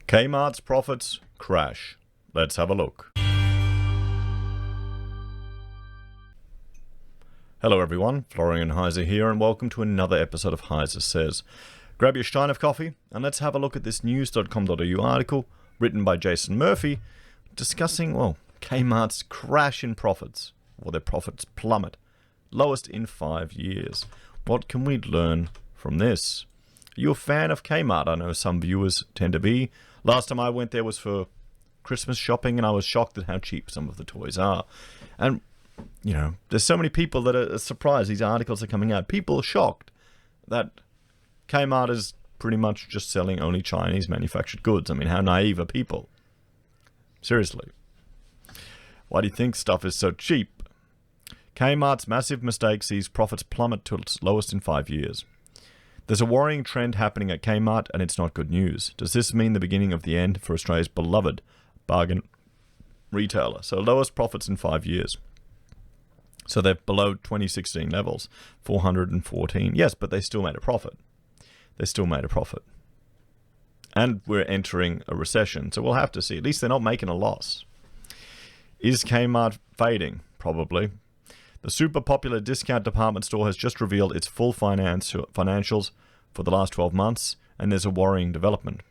Kmart's profits crash. Let's have a look. Hello everyone, florian.heise here, and welcome to another episode of HeiseSays. Grab your stein of coffee and let's have a look at this news.com.au article written by Jason Murphy discussing, Kmart's crash in profits, or their profits plummet, lowest in 5 years. What can we learn from this? Are you a fan of Kmart? I know some viewers tend to be. Last time I went there was for Christmas shopping and I was shocked at how cheap some of the toys are. And, there's so many people that are surprised these articles are coming out. People are shocked that Kmart is pretty much just selling only Chinese manufactured goods. I mean, how naive are people? Seriously. Why do you think stuff is so cheap? Kmart's massive mistake sees profits plummet to its lowest in 5 years. There's a worrying trend happening at Kmart, and it's not good news. Does this mean the beginning of the end for Australia's beloved bargain retailer? So lowest profits in 5 years. So they're below 2016 levels, 414. Yes, but they still made a profit. And we're entering a recession, so we'll have to see. At least they're not making a loss. Is Kmart fading? Probably. The super popular discount department store has just revealed its full financials for the last 12 months, and there's a worrying development.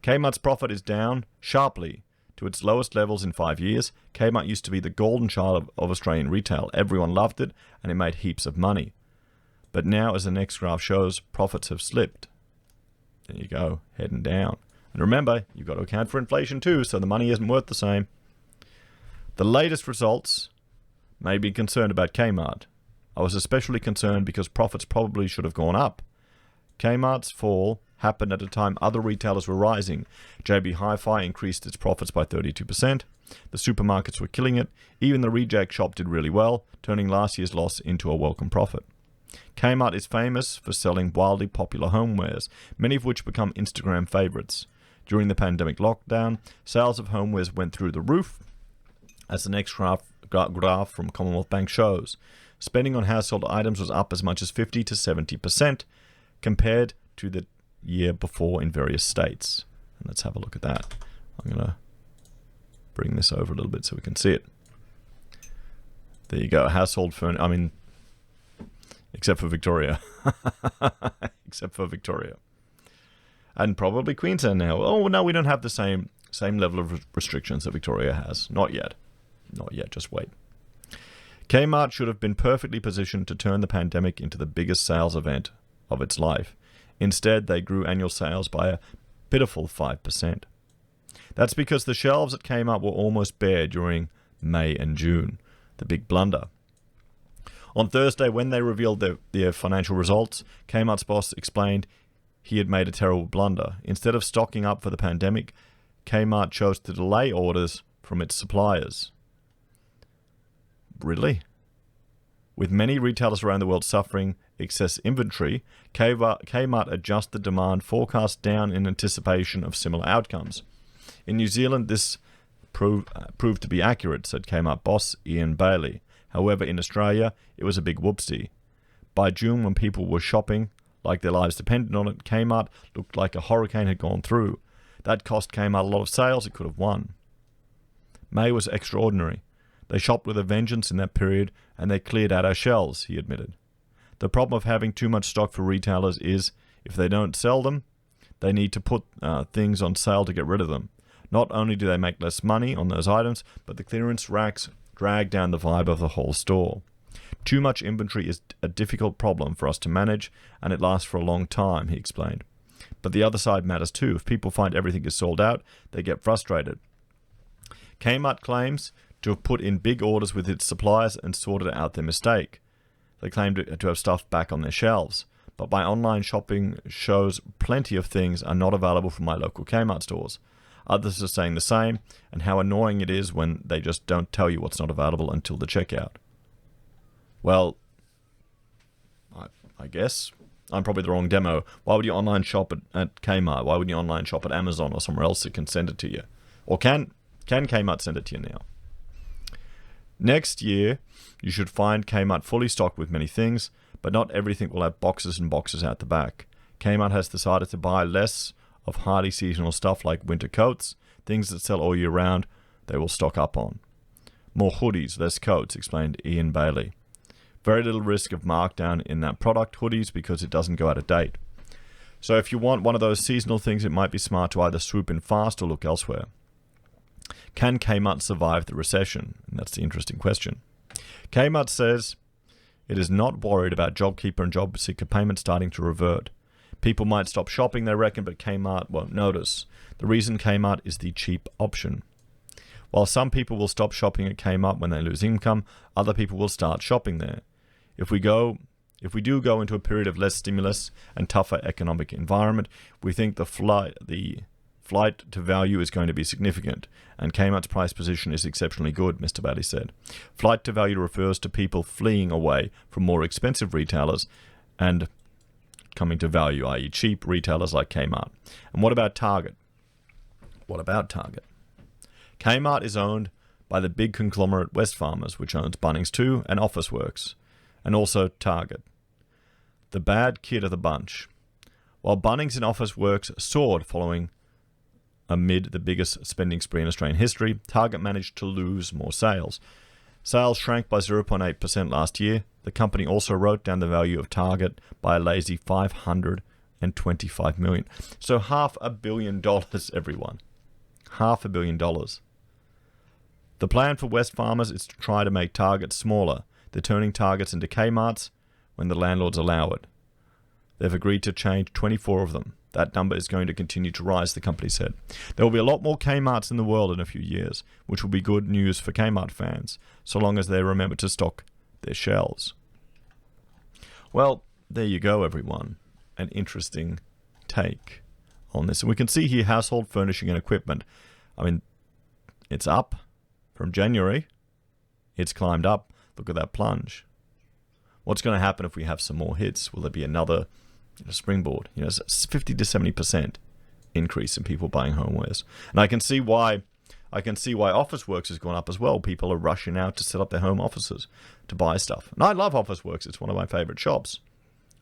Kmart's profit is down sharply to its lowest levels in 5 years. Kmart used to be the golden child of Australian retail. Everyone loved it, and it made heaps of money. But now, as the next graph shows, profits have slipped. There you go, heading down. And remember, you've got to account for inflation too, so the money isn't worth the same. The latest results may be concerned about Kmart. I was especially concerned because profits probably should have gone up. Kmart's fall happened at a time other retailers were rising. JB Hi-Fi increased its profits by 32%. The supermarkets were killing it. Even the reject shop did really well, turning last year's loss into a welcome profit. Kmart is famous for selling wildly popular homewares, many of which become Instagram favorites. During the pandemic lockdown, sales of homewares went through the roof, as the next graph from Commonwealth Bank shows. Spending on household items was up as much as 50 to 70% compared to the year before in various states. And let's have a look at that. I'm going to bring this over a little bit so we can see it. There you go. Household furniture. Except for Victoria. And probably Queensland now. Oh, no, we don't have the same level of restrictions that Victoria has. Not yet, just wait. Kmart should have been perfectly positioned to turn the pandemic into the biggest sales event of its life. Instead, they grew annual sales by a pitiful 5%. That's because the shelves at Kmart were almost bare during May and June. The big blunder. On Thursday, when they revealed their financial results, Kmart's boss explained he had made a terrible blunder. Instead of stocking up for the pandemic, Kmart chose to delay orders from its suppliers. Really? With many retailers around the world suffering excess inventory, Kmart adjusted demand forecast down in anticipation of similar outcomes. In New Zealand, this proved to be accurate, said Kmart boss Ian Bailey. However, in Australia, it was a big whoopsie. By June, when people were shopping like their lives depended on it, Kmart looked like a hurricane had gone through. That cost Kmart a lot of sales it could have won. May was extraordinary. They shopped with a vengeance in that period, and they cleared out our shelves, he admitted. The problem of having too much stock for retailers is, if they don't sell them, they need to put things on sale to get rid of them. Not only do they make less money on those items, but the clearance racks drag down the vibe of the whole store. Too much inventory is a difficult problem for us to manage, and it lasts for a long time, he explained. But the other side matters too. If people find everything is sold out, they get frustrated. Kmart claims to have put in big orders with its suppliers and sorted out their mistake. They claim to have stuff back on their shelves. But my online shopping shows plenty of things are not available from my local Kmart stores. Others are saying the same, and how annoying it is when they just don't tell you what's not available until the checkout. Well, I guess I'm probably the wrong demo. Why would you online shop at Kmart? Why wouldn't you online shop at Amazon or somewhere else that can send it to you? Or can Kmart send it to you now? Next year, you should find Kmart fully stocked with many things, but not everything will have boxes and boxes out the back. Kmart has decided to buy less of highly seasonal stuff like winter coats, things that sell all year round, they will stock up on. More hoodies, less coats, explained Ian Bailey. Very little risk of markdown in that product, hoodies, because it doesn't go out of date. So if you want one of those seasonal things, it might be smart to either swoop in fast or look elsewhere. Can Kmart survive the recession? And that's the interesting question. Kmart says it is not worried about JobKeeper and JobSeeker payments starting to revert. People might stop shopping, they reckon, but Kmart won't notice. The reason Kmart is the cheap option. While some people will stop shopping at Kmart when they lose income, other people will start shopping there. If we do go into a period of less stimulus and tougher economic environment, we think the flight to value is going to be significant, and Kmart's price position is exceptionally good, Mr. Bailey said. Flight to value refers to people fleeing away from more expensive retailers and coming to value, i.e. cheap retailers like Kmart. And what about Target? Kmart is owned by the big conglomerate Wesfarmers, which owns Bunnings too, and Officeworks, and also Target. The bad kid of the bunch. While Bunnings and Officeworks soared amid the biggest spending spree in Australian history, Target managed to lose more sales. Sales shrank by 0.8% last year. The company also wrote down the value of Target by a lazy $525 million. So $500 million, everyone. $500 million. The plan for Wesfarmers is to try to make Target smaller. They're turning Targets into Kmarts when the landlords allow it. They've agreed to change 24 of them. That number is going to continue to rise, the company said. There will be a lot more Kmarts in the world in a few years, which will be good news for Kmart fans, so long as they remember to stock their shelves. Well, there you go, everyone. An interesting take on this. And we can see here household furnishing and equipment. I mean, it's up from January. It's climbed up. Look at that plunge. What's going to happen if we have some more hits? Will there be another springboard? It's 50 to 70% increase in people buying homewares. And I can see why Officeworks has gone up as well. People are rushing out to set up their home offices to buy stuff. And I love Officeworks. It's one of my favorite shops.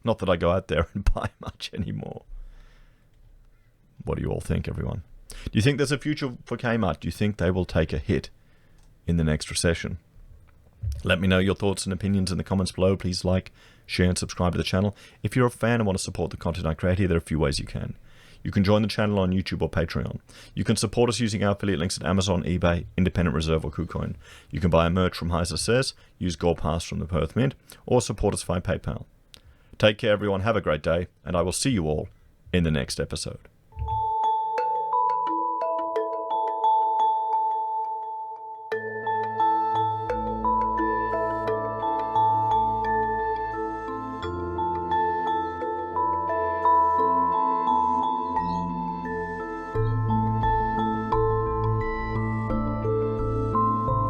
Not that I go out there and buy much anymore. What do you all think, everyone? Do you think there's a future for Kmart? Do you think they will take a hit in the next recession? Let me know your thoughts and opinions in the comments below. Please like, share, and subscribe to the channel. If you're a fan and want to support the content I create here, there are a few ways you can. You can join the channel on YouTube or Patreon. You can support us using our affiliate links at Amazon, eBay, Independent Reserve, or Kucoin. You can buy a merch from HeiseSays, use Gold Pass from the Perth Mint, or support us via PayPal. Take care, everyone. Have a great day, and I will see you all in the next episode.